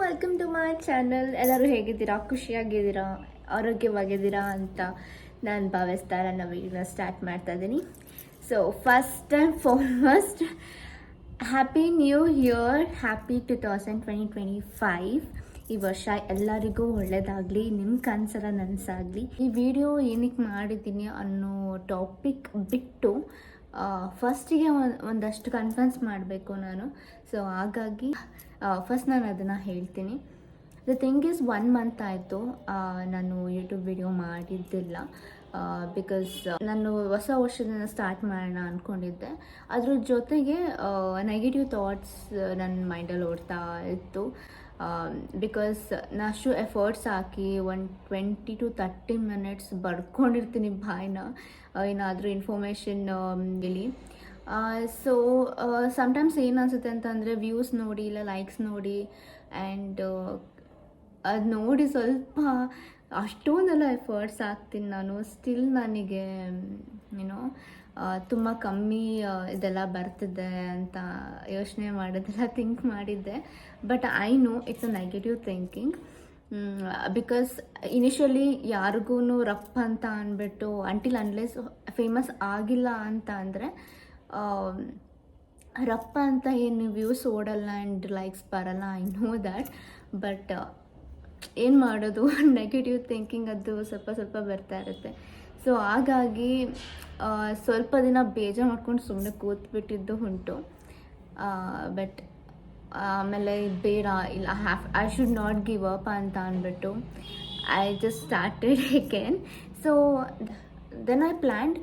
Welcome to my channel. ಎಲ್ಲರೂ ಹೇಗಿದ್ದೀರಾ, ಖುಷಿಯಾಗಿದ್ದೀರಾ, ಆರೋಗ್ಯವಾಗಿದ್ದೀರಾ ಅಂತ ನಾನು ಭಾವಿಸ್ತಾ ನನ್ನ ವೀಡಿಯೋನ ಸ್ಟಾರ್ಟ್ ಮಾಡ್ತಾ ಇದ್ದೀನಿ. So first and foremost happy new year, happy 2025. ಈ ವರ್ಷ ಎಲ್ಲರಿಗೂ ಒಳ್ಳೆಯದಾಗಲಿ, ನಿಮ್ಮ ಕನಸೆಲ್ಲ ನನಸಾಗಲಿ. ಈ ವಿಡಿಯೋ ಏನಕ್ಕೆ ಮಾಡಿದ್ದೀನಿ ಅನ್ನೋ ಟಾಪಿಕ್ ಬಿಟ್ಟು ಫಸ್ಟಿಗೆ ಒಂದಷ್ಟು ಕನ್ಫರ್ನ್ಸ್ ಮಾಡಬೇಕು ನಾನು. ಸೊ ಹಾಗಾಗಿ ಫಸ್ಟ್ ನಾನು ಅದನ್ನು ಹೇಳ್ತೀನಿ. ದ ಥಿಂಗ್ ಈಸ್ 1 ಮಂತ್ ಆಯಿತು ನಾನು ಯೂಟ್ಯೂಬ್ ವಿಡಿಯೋ ಮಾಡಿದ್ದಿಲ್ಲ. ಬಿಕಾಸ್ ನಾನು ಹೊಸ ವರ್ಷದಿಂದ ಸ್ಟಾರ್ಟ್ ಮಾಡೋಣ ಅಂದ್ಕೊಂಡಿದ್ದೆ. ಅದ್ರ ಜೊತೆಗೆ ನೆಗೆಟಿವ್ ಥಾಟ್ಸ್ ನನ್ನ ಮೈಂಡಲ್ಲಿ ಓಡ್ತಾ ಇತ್ತು. ಬಿಕಾಸ್ ನಾಷ್ಟು ಎಫರ್ಟ್ಸ್ ಹಾಕಿ 20 to 30 minutes ಬಡ್ಕೊಂಡಿರ್ತೀನಿ ಬಾಯಿನ ಏನಾದರೂ ಇನ್ಫಾರ್ಮೇಷನ್ ಹೇಳಿ. ಸೊ ಸಮ್ಟೈಮ್ಸ್ ಏನು ಅನಿಸುತ್ತೆ ಅಂತಂದರೆ ವ್ಯೂಸ್ ನೋಡಿ ಇಲ್ಲ ಲೈಕ್ಸ್ ನೋಡಿ ಆ್ಯಂಡ್ ಅದು ನೋಡಿ ಸ್ವಲ್ಪ ಅಷ್ಟೊಂದೆಲ್ಲ ಎಫರ್ಟ್ಸ್ ಹಾಕ್ತೀನಿ ನಾನು. ಸ್ಟಿಲ್ ನನಗೆ ಏನೋ ತುಂಬ ಕಮ್ಮಿ ಇದೆಲ್ಲ ಬರ್ತಿದೆ ಅಂತ ಯೋಚನೆ ಮಾಡೋದೆಲ್ಲ ಥಿಂಕ್ ಮಾಡಿದ್ದೆ. But I know it's a negative thinking. Because initially ಯಾರಿಗೂ ರಪ್ಪ ಅಂತ ಅಂದ್ಬಿಟ್ಟು ಅಂಟಿಲ್ ಅನ್ಲೆಸ್ ಫೇಮಸ್ ಆಗಿಲ್ಲ ಅಂತ ಅಂದರೆ ರಪ್ಪ ಅಂತ ಏನು ವ್ಯೂಸ್ ಓಡಲ್ಲ ಆ್ಯಂಡ್ ಲೈಕ್ಸ್ ಬರಲ್ಲ, ಐ ನೋ ದ್ಯಾಟ್. ಬಟ್ ಏನು ಮಾಡೋದು, ನೆಗೆಟಿವ್ ಥಿಂಕಿಂಗ್ ಅದು ಸ್ವಲ್ಪ ಬರ್ತಾ ಇರುತ್ತೆ. ಸೊ ಹಾಗಾಗಿ ಸ್ವಲ್ಪ ದಿನ ಬೇಜಾರು ಮಾಡ್ಕೊಂಡು ಸುಮ್ಮನೆ ಕೂತ್ಬಿಟ್ಟಿದ್ದು ಉಂಟು. ಬಟ್ ಆಮೇಲೆ ಬೇಡ, ಇಲ್ಲ I should not give up ಅಂತ ಅಂದ್ಬಿಟ್ಟು I just started again. So then I planned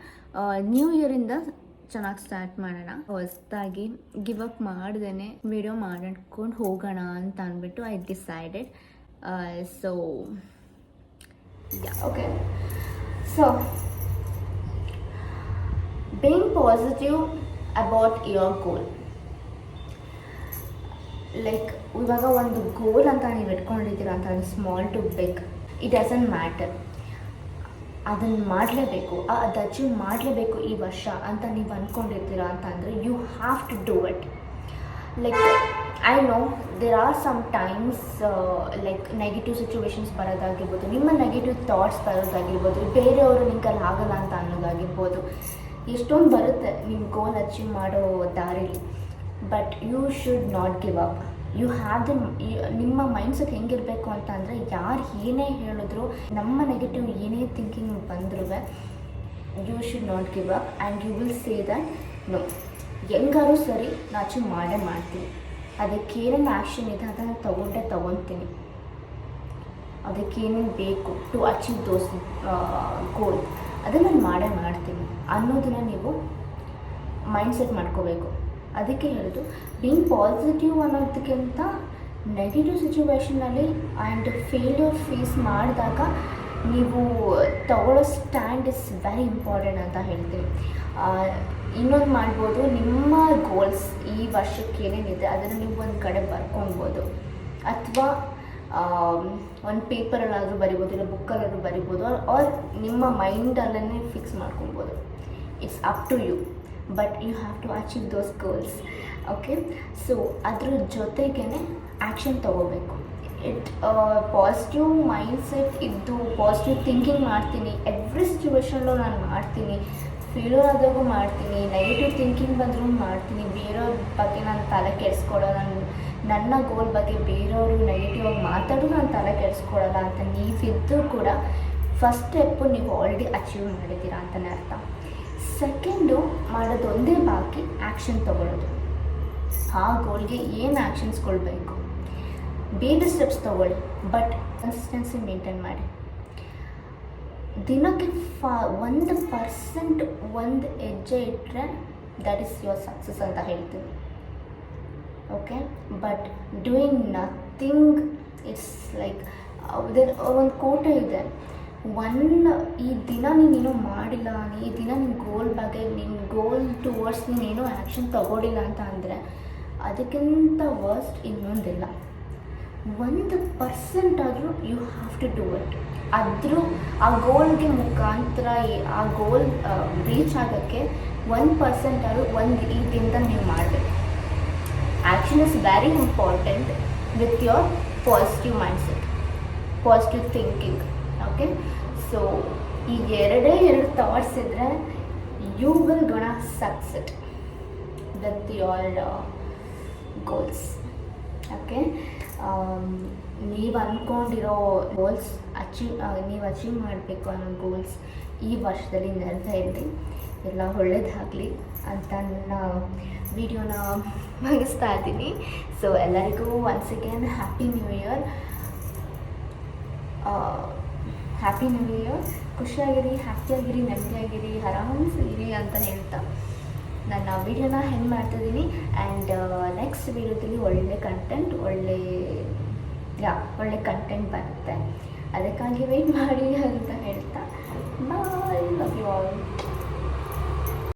new ಇಯರಿಂದ ಚೆನ್ನಾಗಿ ಸ್ಟಾರ್ಟ್ ಮಾಡೋಣ, ಹೊಸದಾಗಿ ಗಿವ್ ಅಪ್ ಮಾಡ್ದೇ ವಿಡಿಯೋ ಮಾಡ್ಕೊಂಡು ಹೋಗೋಣ ಅಂತ ಅಂದ್ಬಿಟ್ಟು I decided. So okay, so being positive about your goal. Like ಇವಾಗ ಒಂದು ಗೋಲ್ ಅಂತ ನೀವು ಇಟ್ಕೊಂಡಿದ್ದೀರ ಅಂತ, small to big, it doesn't matter. ಅದನ್ನು ಮಾಡಲೇಬೇಕು, ಅದು ಅಚೀವ್ ಮಾಡಲೇಬೇಕು ಈ ವರ್ಷ ಅಂತ ನೀವು ಅಂದ್ಕೊಂಡಿರ್ತೀರ ಅಂತ ಅಂದರೆ you have to do it. Like I know there are some times like negative situations ಬರೋದಾಗಿರ್ಬೋದು, ನಿಮ್ಮ ನೆಗೆಟಿವ್ ಥಾಟ್ಸ್ ಬರೋದಾಗಿರ್ಬೋದು, ಬೇರೆಯವರು ನಿಮ್ಮ ಕೈಲಿ ಆಗಲ್ಲ ಅಂತ ಅನ್ನೋದಾಗಿರ್ಬೋದು, ಎಷ್ಟೊಂದು ಬರುತ್ತೆ ನಿಮ್ಮ ಗೋಲ್ ಅಚೀವ್ ಮಾಡೋ ದಾರಿಲಿ. But you should not give up. You have the ನಿಮ್ಮ ಮೈಂಡ್ಸೆಟ್ ಹೆಂಗಿರಬೇಕು ಅಂತ ಅಂದರೆ, ಯಾರು ಏನೇ ಹೇಳಿದ್ರು, ನಮ್ಮ ನೆಗೆಟಿವ್ ಏನೇ ಥಿಂಕಿಂಗ್ ಬಂದರೂ you should not give up and you will say that no, ಹೆಂಗಾರು ಸರಿ ನಾನು ಅಚೀವ್ ಮಾಡ್ತೀನಿ. ಅದಕ್ಕೇನೇನು ಆ್ಯಕ್ಷನ್ ಇದೆ ಅದನ್ನು ತೊಗೊತೀನಿ. ಅದಕ್ಕೇನೇನು ಬೇಕು ಟು ಅಚೀವ್ ದೋಸ್ ಗೋಲ್ ಅದನ್ನು ನಾನು ಮಾಡ್ತೀನಿ ಅನ್ನೋದನ್ನು ನೀವು ಮೈಂಡ್ಸೆಟ್ ಮಾಡ್ಕೋಬೇಕು. ಅದಕ್ಕೆ ಹೇಳೋದು, ಬೀಯಿಂಗ್ ಪಾಸಿಟಿವ್ ಅನ್ನೋದಕ್ಕಿಂತ ನೆಗೆಟಿವ್ ಸಿಚುವೇಷನಲ್ಲಿ ಆ್ಯಂಡ್ ಫೇಲ್ಯೂರ್ ಫೇಸ್ ಮಾಡಿದಾಗ ನೀವು ತಗೊಳ್ಳೋ ಸ್ಟ್ಯಾಂಡ್ ಇಸ್ ವೆರಿ ಇಂಪಾರ್ಟೆಂಟ್ ಅಂತ ಹೇಳ್ತೀನಿ. ಇನ್ನೊಂದು ಮಾಡ್ಬೋದು, ನಿಮ್ಮ ಗೋಲ್ಸ್ ಈ ವರ್ಷಕ್ಕೆ ಏನೇನಿದೆ ಅದನ್ನು ನೀವು ಒಂದು ಕಡೆ ಬರ್ಕೊಳ್ಬೋದು, ಅಥವಾ ಒಂದು ಪೇಪರಲ್ಲಾದರೂ ಬರಿಬೋದು, ಇಲ್ಲ ಬುಕ್ಕಲ್ಲಾದರೂ ಬರಿಬೋದು, ಆರ್ ನಿಮ್ಮ ಮೈಂಡಲ್ಲೇ ಫಿಕ್ಸ್ ಮಾಡ್ಕೊಬೋದು. It's up to you, but you have to achieve those goals. Okay, so ಅದ್ರ ಜೊತೆಗೇ ಆ್ಯಕ್ಷನ್ ತೊಗೋಬೇಕು. ಪಾಸಿಟಿವ್ ಮೈಂಡ್ಸೆಟ್ ಇದ್ದು ಪಾಸಿಟಿವ್ ಥಿಂಕಿಂಗ್ ಮಾಡ್ತೀನಿ, ಎವ್ರಿ ಸಿಚುವೇಷನ್ಲೂ ನಾನು ಮಾಡ್ತೀನಿ, ಫೇಲ್ಯೂರ್ ಆದಾಗೂ ಮಾಡ್ತೀನಿ, ನೆಗೆಟಿವ್ ಥಿಂಕಿಂಗ್ ಬಂದರೂ ಮಾಡ್ತೀನಿ, ಬೇರೆಯವ್ರ ಬಗ್ಗೆ ನಾನು ತಲೆ ಕೆಡಿಸ್ಕೊಳ್ಳೋ, ನನ್ನ ಗೋಲ್ ಬಗ್ಗೆ ಬೇರೆಯವರು ನೆಗೆಟಿವ್ ಆಗಿ ಮಾತಾಡೋದು ನಾನು ತಲೆ ಕೆಡಿಸ್ಕೊಳ್ಳಲ್ಲ ಅಂತ ನೀವಿದ್ದು ಕೂಡ ಫಸ್ಟ್ ಸ್ಟೆಪ್ಪು ನೀವು ಆಲ್ರೆಡಿ ಅಚೀವ್ ಮಾಡಿದ್ದೀರಾ ಅಂತಲೇ ಅರ್ಥ. ಸೆಕೆಂಡು ಮಾಡೋದು ಒಂದೇ ಬಾಕಿ, ಆ್ಯಕ್ಷನ್ ತೊಗೊಳ್ಳೋದು. ಆ ಗೋಲ್ಗೆ ಏನು ಆ್ಯಕ್ಷನ್ಸ್ಕೊಳ್ಬೇಕು, ಬೇಬಿ ಸ್ಟೆಪ್ಸ್ ತೊಗೊಳ್ಳಿ, ಬಟ್ ಕನ್ಸಿಸ್ಟೆನ್ಸಿ ಮೇಂಟೈನ್ ಮಾಡಿ. ದಿನಕ್ಕೆ 1% ಒಂದು ಹೆಜ್ಜೆ ಇಟ್ಟರೆ ದ್ಯಾಟ್ ಈಸ್ ಯುವರ್ ಸಕ್ಸಸ್ ಅಂತ ಹೇಳ್ತೀನಿ. Okay, but doing nothing it's like, ಒಂದು ಕೋಟೆ ಇದೆ, ಈ ದಿನ ನೀನೇನೋ ಮಾಡಿಲ್ಲ, ಈ ದಿನ ನಿನ್ನ ಗೋಲ್ ಬಗ್ಗೆ, ನಿನ್ನ ಗೋಲ್ ಟುವರ್ಡ್ಸ್ ನೀನೇನೋ ಆ್ಯಕ್ಷನ್ ತಗೊಳ್ಳಿಲ್ಲ ಅಂತ ಅಂದರೆ ಅದಕ್ಕಿಂತ ವರ್ಸ್ಟ್ ಇನ್ನೊಂದಿಲ್ಲ. 1% ಆದರೂ you have to do it. ಆದರೂ ಆ ಗೋಲ್ಗೆ ಮುಖಾಂತರ ಆ ಗೋಲ್ ರೀಚ್ ಆಗೋಕ್ಕೆ 1% ಆದರೂ ಈ ದಿನದಲ್ಲಿ ನೀವು ಮಾಡಬೇಕು. Action is very important. with your positive mindset, positive thinking. Okay, so ಈಗ ಎರಡು ಥಾಟ್ಸ್ ಇದ್ದರೆ you will gonna succeed with your goals. Okay, ನೀವು ಅಂದ್ಕೊಂಡಿರೋ ಗೋಲ್ಸ್ ನೀವು ಅಚೀವ್ ಮಾಡಬೇಕು ಅನ್ನೋ ಗೋಲ್ಸ್ ಈ ವರ್ಷದಲ್ಲಿ ನೆರವೇರಲಿ, ಎಲ್ಲ ಒಳ್ಳೇದಾಗಲಿ ಅಂತ ನನ್ನ ವಿಡಿಯೋನ ಮುಗಿಸ್ತಾ ಇದ್ದೀನಿ. ಸೊ ಎಲ್ಲರಿಗೂ once again happy new year. Happy new year. ಖುಷಿಯಾಗಿರಿ, ಹ್ಯಾಪಿಯಾಗಿರಿ, ನೆಮ್ಮದಿಯಾಗಿರಿ, ಆರಾಮಿಸಿರಿ ಅಂತ ಹೇಳ್ತಾ ನನ್ನ ವೀಡಿಯೋನ ಹೆಂಗೆ ಮಾಡ್ತಿದ್ದೀನಿ. ಆ್ಯಂಡ್ ನೆಕ್ಸ್ಟ್ ವೀಡಿಯೋದಲ್ಲಿ ಒಳ್ಳೆ ಕಂಟೆಂಟ್ ಬರುತ್ತೆ, ಅದಕ್ಕಾಗಿ ವೆಯ್ಟ್ ಮಾಡಿ ಅಂತ ಹೇಳ್ತಾ ಬಾಯ್, ಲವ್ ಯು ಆಲ್.